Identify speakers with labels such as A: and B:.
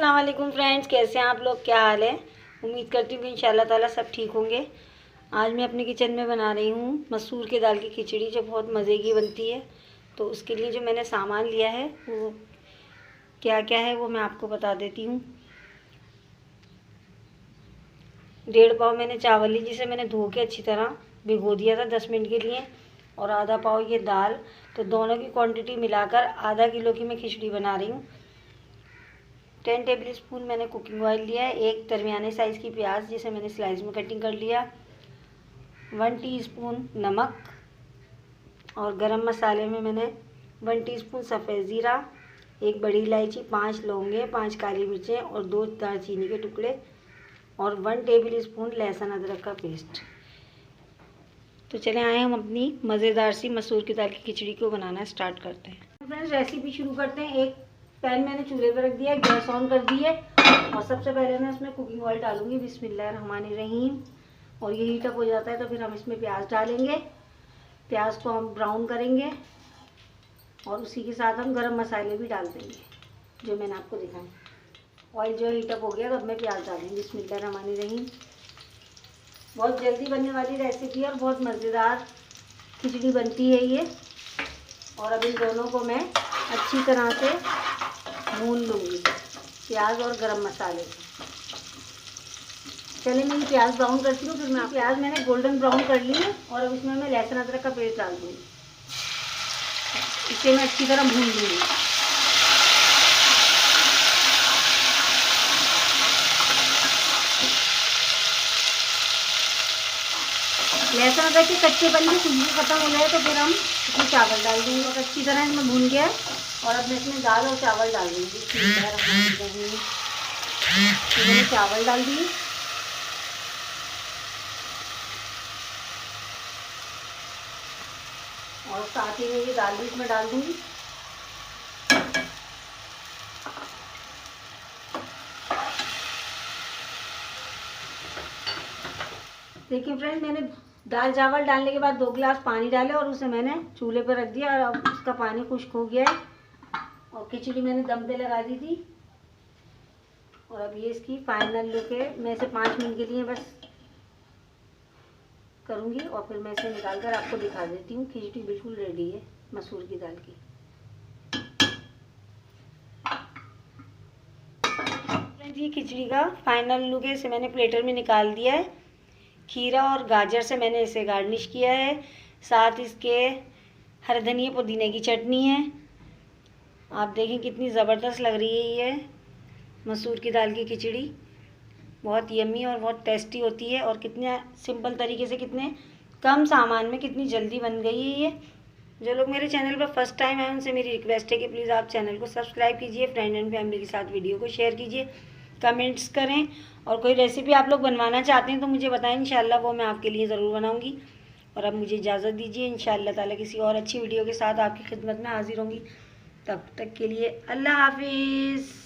A: अस्सलाम वालेकुम फ्रेंड्स, कैसे हैं आप लोग? क्या हाल है? उम्मीद करती हूँ कि इंशाल्लाह ताला सब ठीक होंगे। आज मैं अपने किचन में बना रही हूँ मसूर की दाल की खिचड़ी, जो बहुत मज़े की बनती है। तो उसके लिए जो मैंने सामान लिया है वो क्या क्या है वो मैं आपको बता देती हूँ। 1.5 पाव मैंने चावल ली, जिसे मैंने धो के अच्छी तरह भिगो दिया था 10 मिनट के लिए, और आधा पाव ये दाल। तो दोनों की क्वांटिटी मिलाकर आधा किलो की मैं खिचड़ी बना रही हूँ। 10 टेबल स्पून मैंने कुकिंग ऑयल लिया है। एक दरमियाने साइज़ की प्याज, जिसे मैंने स्लाइस में कटिंग कर लिया। 1 टीस्पून नमक, और गरम मसाले में मैंने 1 टीस्पून सफ़ेद ज़ीरा, एक बड़ी इलायची, 5 लौंगे, 5 काली मिर्चें और 2 दालचीनी के टुकड़े, और 1 टेबल स्पून लहसुन अदरक का पेस्ट। तो चले आए हम अपनी मज़ेदार सी मसूर की दाल की खिचड़ी को बनाना स्टार्ट करते हैं। फ्रेंड्स, रेसिपी शुरू करते हैं। एक पैन मैंने चूल्हे पर रख दिया है, गैस ऑन कर दी है, और सबसे पहले मैं उसमें कुकिंग ऑयल डालूंगी। बिस्मिल्लाहिर्रहमानिर्रहीम। और ये हीट अप हो जाता है तो फिर हम इसमें प्याज डालेंगे। प्याज को हम ब्राउन करेंगे, और उसी के साथ हम गरम मसाले भी डाल देंगे जो मैंने आपको दिखाए। ऑयल जो हीट अप हो गया तो अब मैं प्याज डालूंगी। बिस्मिल्लाहिर्रहमानिर्रहीम। बहुत जल्दी बनने वाली रेसिपी है और बहुत मज़ेदार खिचड़ी बनती है ये। और अब इन दोनों को मैं अच्छी तरह से भून लूँगी, प्याज और गरम मसाले। चलिए मैं ये प्याज ब्राउन करती हूँ, फिर मैं प्याज मैंने गोल्डन ब्राउन कर ली है, और अब इसमें मैं लहसुन अदरक का पेस्ट डाल दूँगी। इसे मैं अच्छी तरह भून लूँगी। लहसुन अदरक के कच्चेपन की खुशबू खत्म हो जाए तो फिर हम इसमें चावल डाल देंगे। और अच्छी तरह इसमें भून गया है, और अब मैं इसमें दाल और चावल डाल दूँगी। मैंने चावल डाल दिए, और साथ ही में ये दाल भी इसमें डाल दूँगी। देखिए फ्रेंड, मैंने दाल चावल डालने के बाद 2 गिलास पानी डाले, और उसे मैंने चूल्हे पर रख दिया, और अब उसका पानी खुश्क हो गया है। और खिचड़ी मैंने दम पे लगा दी थी, और अब ये इसकी फाइनल लुक है। मैं इसे 5 मिनट के लिए बस करूँगी, और फिर मैं इसे निकाल कर आपको दिखा देती हूँ। खिचड़ी बिल्कुल रेडी है मसूर की दाल की। ये खिचड़ी का फाइनल लुक है। इसे मैंने प्लेटर में निकाल दिया है। खीरा और गाजर से मैंने इसे गार्निश किया है। साथ इसके हरे धनिया पुदीने की चटनी है। आप देखें कितनी ज़बरदस्त लग रही है ये मसूर की दाल की खिचड़ी। बहुत यम्मी और बहुत टेस्टी होती है, और कितने सिंपल तरीके से, कितने कम सामान में कितनी जल्दी बन गई है ये। जो लोग मेरे चैनल पर फर्स्ट टाइम आए उनसे मेरी रिक्वेस्ट है कि प्लीज़ आप चैनल को सब्सक्राइब कीजिए, फ्रेंड एंड फैमिली के साथ वीडियो को शेयर कीजिए, कमेंट्स करें, और कोई रेसिपी आप लोग बनवाना चाहते हैं तो मुझे बताएं। इंशाल्लाह वो मैं आपके लिए ज़रूर बनाऊंगी। और अब मुझे इजाज़त दीजिए। इंशाल्लाह ताला किसी और अच्छी वीडियो के साथ आपकी खिदमत में हाजिर होंगी। तब तक के लिए अल्लाह हाफिज़।